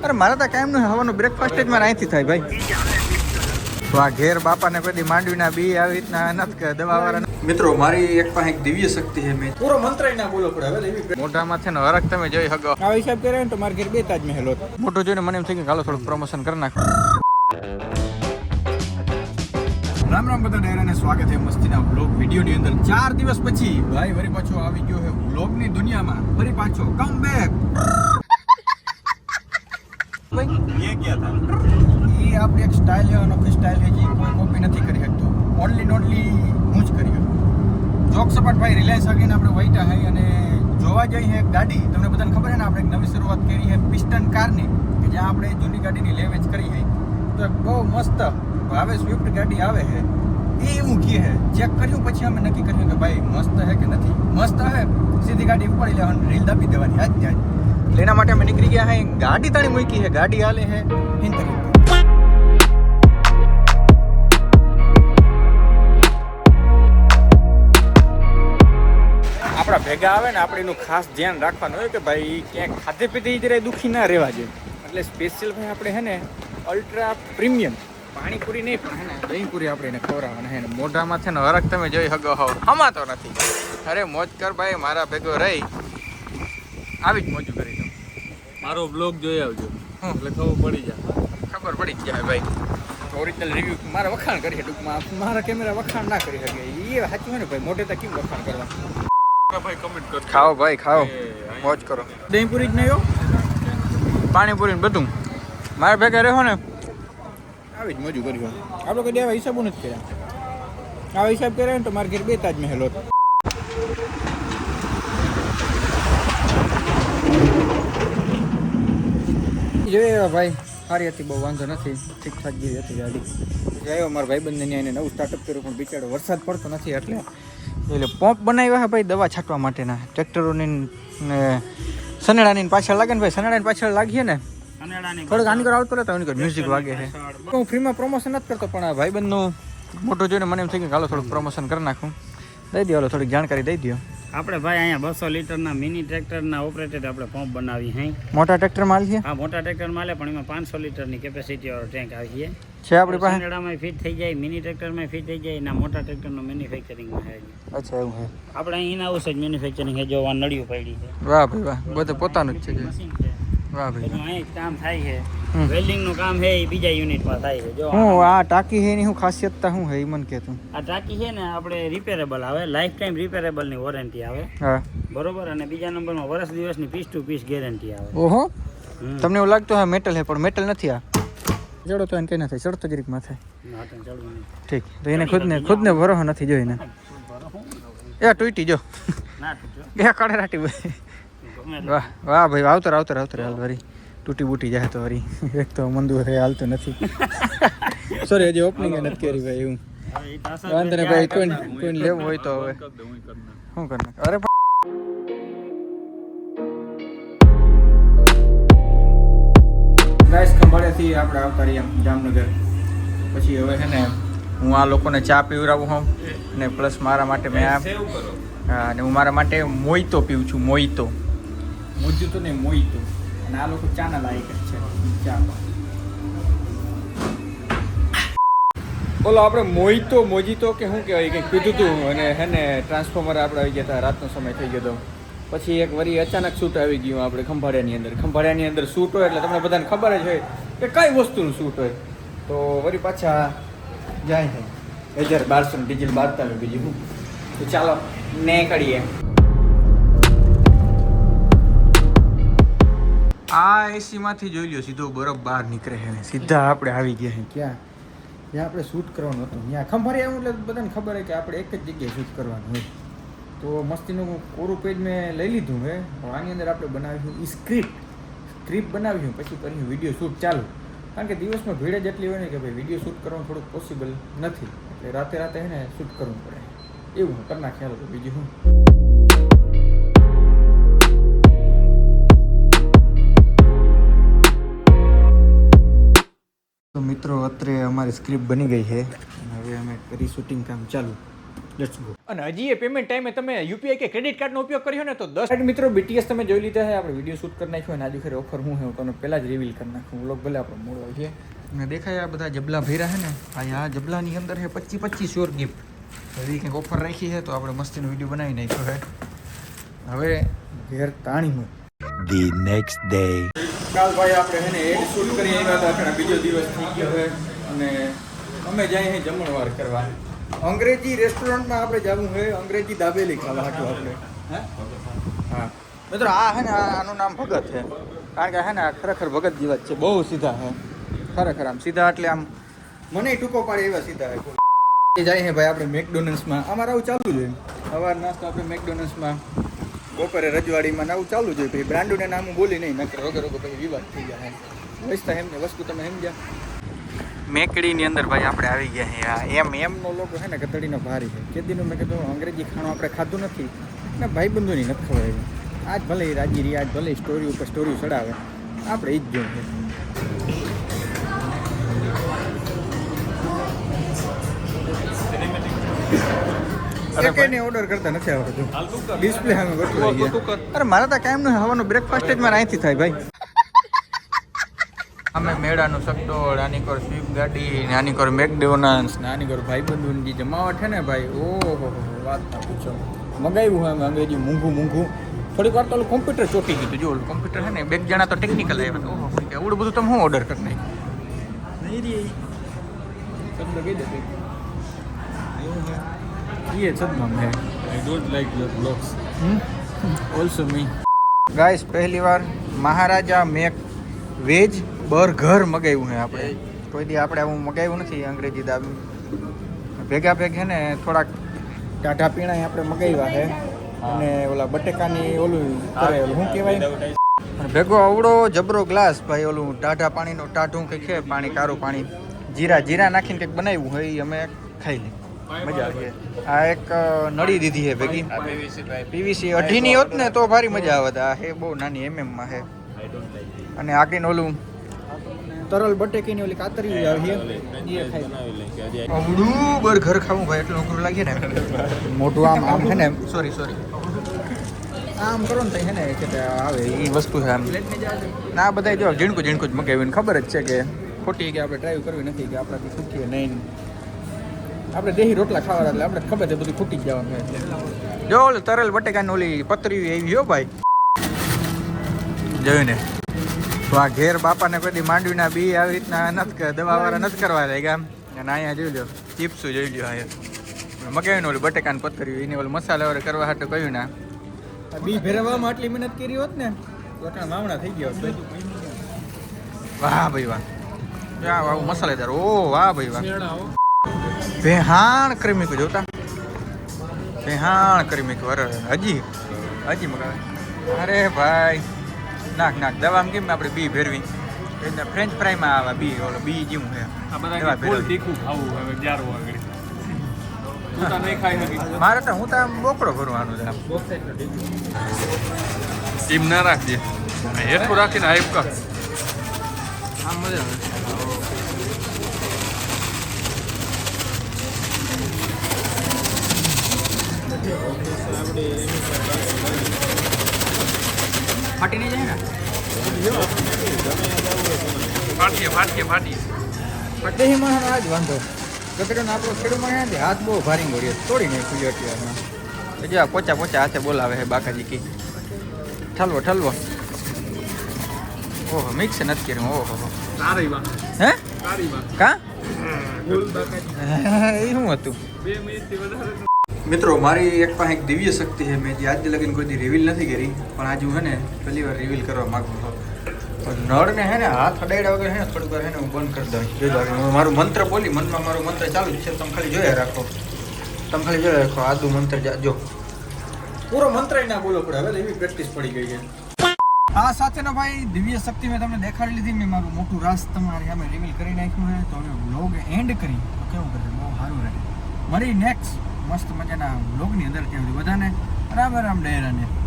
અરે મારા તો કાયમ નું હવાનું બ્રેકફાસ્ટ જ મારે અહીંથી થાય ભાઈ. તો આ ઘેર બાપાને કોઈ માંડવીના બી આવી રીતના નથી દવાવાળા. મિત્રો મારી એક પાસે દિવ્ય શક્તિ છે. મેં પૂરો મંત્ર ના બોલો પડે હવે મોઢામાં છે ને હરખ તમે જોઈ શકો. આ હિસાબ કરે ને તો મારે ઘેર બે તાજમહેલ હતો. મોટો જોઈને મને એમ થઈ ગયું હાલો થોડુંક પ્રમોશન કરી નાખો. રામ રામ બધા ડાયરાને સ્વાગત છે મસ્તીના વ્લોગ વિડીયોની અંદર. 4 દિવસ પછી ભાઈ ફરી પાછો આવી ગયો છે વ્લોગની દુનિયામાં. ફરી પાછો કમ બેક. ये क्या था? ये आपकी एक स्टाइल है, अनोखी स्टाइल है जी, कोई कॉपी નથી કરી શકતો. ઓનલી નોટલી હું જ કરી શકું. જોક સપાટ ભાઈ રિલાયન્સ આગળ આપણે વૈટા હે અને જોવા જઈએ એક ગાડી. તમને બધાને ખબર છે ને આપણે એક નવી શરૂઆત કરી છે પિસ્ટન કારની, કે જ્યાં આપણે જૂની ગાડીની લેવેચ કરી છે. તો એક બહુ મસ્ત હવે સ્વિફ્ટ ગાડી આવે છે. એ એવું કહે છે ચેક કર્યું પછી અમે નક્કી કર્યું કે ભાઈ મસ્ત હે કે નથી મસ્ત હે. સીધી ગાડી ઉપાડી લેવાની, રીલ દાબી દેવાની આજ ત્યાં. એના માટે અમે નીકળી ગયા હે. ગાડી તાણી મૂકી છે, ગાડી હાલે છે હિંતરી. આપણા ભેગા આવે ને આપણે એનું ખાસ ધ્યાન રાખવાનું હોય કે ભાઈ ક્યાંક ખાધે પીતે જરા દુઃખી ના રહેવા જોઈએ. એટલે સ્પેશિયલ ભાઈ આપણે હે ને અલ્ટ્રા પ્રીમિયમ પાણીપુરી નહીં પણ હે ને દહીંપુરી આપણે એને ખવડાવવાના હે ને. મોઢામાં છે ને હરખ તમે જોઈ શકો હો હમાતો નથી. અરે મોજ કર ભાઈ, મારા ભેગો રહી આવી જ મોજું કરી દઉં. મારો બ્લોગ જોઈ આવજો એટલે ખબર પડી જાય ભાઈ. ઓરિજિનલ રિવ્યુ મારા વખાણ કરી છે ટૂંકમાં. મારા કેમેરા વખાણ ના કરી શકે એ સાચું હોય ને ભાઈ. મોઢે તો કેમ વખાણ કરવા ભાઈ. કમેન્ટ કરો. ખાઓ ભાઈ ખાઓ, મોજ કરો. દહીંપુરી જ નહીં હો, પાણીપુરી ને બધું મારા ભેગા રહ્યો ને આવી જ મોજું કર્યું. આપણે કદી આવા હિસાબો નથી કર્યા. આવા હિસાબ કર્યા ને તો મારા ઘેર બે તાજમહેલ હોત. જોઈએ ભાઈ સારી હતી, બહુ વાંધો નથી, ઠીકઠાક જેવી હતી ગાડી. આવ્યો મારા ભાઈબંધને ત્યાં એને નવું સ્ટાર્ટઅપ કર્યું પણ બિચારો વરસાદ પડતો નથી એટલે પંપ બનાવ્યા ભાઈ દવા છાંટવા માટેના. ટ્રેક્ટરોની ને સનેડાની પાછળ લાગે ને ભાઈ, સનેડાની પાછળ લાગીએ ને થોડોક આનકર આવતો રહેતો એની મ્યુઝિક વાગે છે. હું ફ્રીમાં પ્રમોશન નથી કરતો પણ આ ભાઈબંધનું મોટો જોઈને મને એમ થઈ ગયું હાલો થોડુંક પ્રમોશન કરી નાખું. દઈ દો હાલો થોડીક જાણકારી દઈ દો. આપણે ભાઈ અહીંયા 200 લીટરના મિની ટ્રેક્ટરના ઓપરેટેડ આપણે પંપ બનાવી હે. મોટા ટ્રેક્ટર માલ છે? હા મોટા ટ્રેક્ટર માલે પણ એમાં 500 લીટરની કેપેસિટી વાળો ટેન્ક આવી છે આપણી પાસે. સનેડામાં ફિટ થઈ જાય, મિની ટ્રેક્ટરમાં ફિટ થઈ જાય. ના મોટા ટ્રેક્ટરનો મેન્યુફેક્ચરિંગમાં છે. અચ્છા એવું છે. આપણે અહીં ઇન હાઉસ જ મેન્યુફેક્ચરિંગ છે. જો આ નળીઓ પડી છે. વાહ ભાઈ વાહ, બધું પોતાનું જ છે. મશીન છે. વાહ ભાઈ, અહીં કામ થાય છે. વેલ્ડિંગ નું કામ છે એ બીજા યુનિટમાં થાય છે. જો હું આ ટાંકી છે એની શું ખાસિયતતા શું છે એ મને કહેતું. આ ટાંકી છે ને આપણે રિપેરેબલ આવે, લાઈફ ટાઈમ રિપેરેબલ ની વોરંટી આવે. હા બરોબર. અને બીજા નંબરમાં વર્ષ દિવસની પીસ ટુ પીસ ગેરંટી આવે. ઓહો, તમને એવું લાગતું હા મેટલ છે પણ મેટલ નથી. આ ચડો તો એને કઈ ના થાય, ચડતો જરીકમાં થાય. ઠીક, તો એને ખુદને ભરોસો નથી જોઈને એ તૂટી જો બે કાળે રાટી ભાઈ. વાહ વાહ ભાઈ, આવતર હાલ વરી તૂટી બૂટી જાય તો વરી. એક તો મંદુ રહે હાલતું નથી. સોરી હજી ઓપનિંગ નથી કરી ભાઈ. એવું વાંધો ને ભાઈ, કોઈ લેવું હોય તો હવે શું કરી નાખ. અરે ગાઈસ ખંભાળિયાથી આપણે આવતા રહ્યા જામનગર. પછી હવે છે ને હું આ લોકોને ચા પીવડાવું હોઉં ને પ્લસ મારા માટે મેં હા અને હું મારા માટે મોઈતો પીવું છું. મોઈતો મોજું તો નહીં મોઈતો. અને આ લોકો ચાના લાયક જ છે ચા. બોલો આપણે મોઈતો મોજીતો કે શું કહેવાય કંઈક પીધું હતું અને હે ને ટ્રાન્સફોર્મર આપણે આવી ગયા હતા. રાતનો સમય થઈ ગયો હતો. પછી એક વરી અચાનક શૂટ આવી ગયું આપણે ખંભાળિયાની અંદર શૂટ હોય એટલે તમને બધાને ખબર જ હોય કે કઈ વસ્તુનું શૂટ હોય. તો વરી પાછા જાય છે 1200 ડીઝલ બારતા હોય બીજું શું. તો ચાલો નીકળીએ. આ એસીમાંથી જોઈ લ્યો સીધો બરફ બહાર નીકળે છે. સીધા આપણે આવી ગયા છે ક્યાં જ્યાં આપણે શૂટ કરવાનું હતું ત્યાં ખંભાળિયા એટલે બધાને ખબર હોય કે આપણે એક જ જગ્યાએ શૂટ કરવાનું હોય. તો મસ્તીનું કોરું પેજ મેં લઈ લીધું હે. આની અંદર આપણે બનાવીશું સ્ક્રિપ્ટ બનાવીશું પછી કરીશું વિડીયો શૂટ ચાલુ. કારણ કે દિવસમાં ભીડ જ એટલી હોય ને કે ભાઈ વિડીયો શૂટ કરવાનું થોડુંક પોસિબલ નથી. એટલે રાતે હે ને શૂટ કરવું પડે. એવું હું કરી નાખ્યા તો બીજું શું. તો મિત્રો અત્રે અમારી સ્ક્રિપ્ટ બની ગઈ છે. હવે અમે કરી શૂટિંગ કામ ચાલુ. Let's go. અને હજી એ પેમેન્ટ ટાઈમે તમે યુપીઆઈ કે ક્રેડિટ કાર્ડનો ઉપયોગ કર્યો ને તો 10 મિત્રો BTS તમે જોઈ લીધા છે. આપણે વિડીયો શૂટ કરી નાખ્યો અને આજુ ખરે ઓફર હું હું તમને પહેલાં જ રિવીલ કરી નાખું. વ્લોગ ભલે આપણો મોડો હોય છે અને દેખાય આ બધા જબલા ભર્યા છે ને આ જબલાની અંદર છે 25 શ્યોર ગિફ્ટ. હજી કંઈક ઓફર રાખી છે તો આપણે મસ્તીનો વિડીયો બનાવી નાખ્યો છે. હવે ઘેર તાણી હું The next day. કાલ ભાઈ આપણે છે ને એડ શૂટ કરી આવ્યા હતા ઘણા બીજો દિવસ થઈ ગયો છે અને અમે જાય છે જમણવાર કરવા અંગ્રેજી રેસ્ટોરન્ટમાં આપણે જવું છે અંગ્રેજી દાબેલી ખાવા હાટું આપણે હા મિત્રો આ છે ને આનું નામ ભગત છે કારણ કે છે ને આ ખરેખર ભગત જેવા જ છે બહુ સીધા છે ખરેખર આમ સીધા એટલે આમ મને ટૂંકો પાડે એવા સીધા છે જાય છે ભાઈ આપણે મેકડોનલ્ડ્સમાં અમારે આવું ચાલુ જોઈએ સવાર નાસ્તો આપણે મેકડોનલ્ડ્સમાં બપોરે રજવાડીમાં આવું ચાલુ જોઈએ પછી બ્રાન્ડુને નામ બોલી નહીં નકર વગર વગર પછી વિવાદ થઈ જાય વસ્તા એમને વસ્તુ તમે સમજ્યા મેકડીની અંદર ભાઈ આપણે આવી ગયા છે એમનો લોગો છે ને કતડીનો ભારી છે કેદીનું મેં કીધું અંગ્રેજી ખાણું આપણે ખાધું નથી ને ભાઈબંધોની નથી ખવડાવી આજ ભલે રાજી રહી આજ ભલે સ્ટોરી ઉપર સ્ટોરી ચડાવે આપણે એ જ જોઈએ સેકન્ડ ઓર્ડર કરતા નથી આવડતું ડિસ્પ્લે સામે ગોઠવાઈ ગયા અરે મારા તો કાયમ નું હવાનું બ્રેકફાસ્ટ જ મારે અહીંથી થાય ભાઈ અમે મેળાનું સગડોળ આની કોર સ્વીપ ગાડી આની કોર મેકડોનલ્ડ્સ આની કોર ભાઈબંધોની જે જમાવટ છે ને ભાઈ ઓહો વાત ના પૂછો મગાવ્યું હોય અમે અંગ્રેજી મૂંઘું થોડીક વાર તો ઓલું કોમ્પ્યુટર ચોટી ગયું જો ઓલું કોમ્પ્યુટર છે ને બે જણા તો ટેકનિકલ આવ્યા ઓહો એવડું બધું તમે શું ઓર્ડર કરી નાખ્યું નહીં રે શબ્દ કહી દે ये सदमा है I don't like your vlogs. Also me guys पहली बार महाराजा મેક વેજ બર્ગર મગાવ્યું છે આપણે કોઈ દી આપણે આવું મગાવ્યું નથી અંગ્રેજી દાબી ભેગા છે ને થોડાક ટાઢા પીણા આપણે મગાવ્યા છે અને ઓલા બટેકાની ઓલું કરે શું કહેવાય ભેગો અવડો જબરો ગ્લાસ ભાઈ ઓલું ટાઢા પાણીનું ટાઢું કંઈક છે પાણી કારું પાણી જીરા નાખીને કંઈક બનાવ્યું હોય એ અમે ખાઈ લઈએ મજા આવે આ એક નળી દીધી છે ભેગી પીવીસી 18 ની હોત ને તો ભારી મજા આવે આ હે બહુ નાની માં છે અને આગળ ઓલું તરલ બટેકીની ઓલી કાતરી આવી છે એ ખાઈ અવડું બર્ગર ખાવું ભાઈ એટલું અઘરું લાગે ને મોટું આમ છે ને સોરી આમ કરો ને છે ને કે આવે એ વસ્તુ છે આમ ના બધા જો ઝીણકું જ મગાવીને ખબર જ છે કે ખોટી કે આપણે ડ્રાઈવ કરવી નથી કે આપણાથી ખૂટીએ નહીં આપણે દેહી રોટલા ખાવાના એટલે આપણે ખબર છે બધું ખૂટી જ જવાનું એટલે જો ઓલું તરલ બટેકાની ઓલી પતરી એવી હો ભાઈ જોયું ને તો આ ઘેર બાપાને કદી માંડવીના બી આવી રીતના નથી દવાવાળા નથી કરવા લાગ્યા અને અહીંયા જોઈ લો ચિપ્સું જોઈ લો અહીંયા મગાવીને ઓલું બટેકાની પતરી એને ઓલું મસાલાવાળા કરવા હાટું કહ્યું ને બી ભેરવવામાં આટલી મહેનત કરી હોત ને તો મામણા થઈ ગયો વાહ ભાઈ વાહ આવું મસાલેદાર ઓ વાહ ભાઈ વાહ ભેહાણ કરી મૂક્યું જોતા ભેહાણ કરી મૂક્યું હજી મગાવે અરે ભાઈ નાખ દવામાં કેમ આપણે બી ભેરવી એટલે ફ્રેન્ચ ફ્રાઈમાં આવે બી ઓલો બી જેવું છે આ બધા ફૂલ તીખું ખાવું હવે 11 વાગે તું તો નહીં ખાઈ શકી મારે તો હું તો આમ બોકડો ભરવાનું છે ટીમ ના રાખજે હેઠું રાખીને હાઈપ કર આમ મજા આવે ફાટી નહીં જાય ને ફાટીએ ફટેહીમાં આ જ વાંધો કચરાનો આપણો ખેડૂમાં હાથ બહુ ભારી ગયો તોડી નાખ્યું અત્યારમાં જો પોચા હાથે બોલાવે છે બાકાજી કી ઠલવો ઓહો મિક્સ નથી કર્યું ઓહો તારી વાત હે તારી વાત કા ફૂલ બાકાજી એ શું હતું 2 મિનિટથી વધારે મિત્રો મારી એક પાસે એક દિવ્ય શક્તિ છે મેં જે આજ લગીને કોઈ રિવીલ નથી કરી પણ આજે હું છે ને પહેલી વાર રિવીલ કરવા માગું છું નળને હે ને હાથ અડાડ્યા વગર હે ને થોડીક વાર હે ને હું બંધ કરી દઉં જોઈ મારું મંત્ર બોલી મનમાં મારું મંત્ર ચાલુ જ છે તમે ખાલી જોયા રાખો આદુ મંત્ર જો પૂરો મંત્ર ના બોલો પડે હવે એવી પ્રેક્ટિસ પડી ગઈ છે આ સાથેનો ભાઈ દિવ્ય શક્તિ મેં તમને દેખાડી લીધી મેં મારું મોટું રાસ તમારી સામે રિવીલ કરી નાખ્યું છે તો હવે વ્લોગ એન્ડ કરી તો કેવું કરે બહુ સારું રહે મળી નેક્સ્ટ મસ્ત મજાના વ્લોગની અંદર ત્યાં બધાને રામ ડેરાને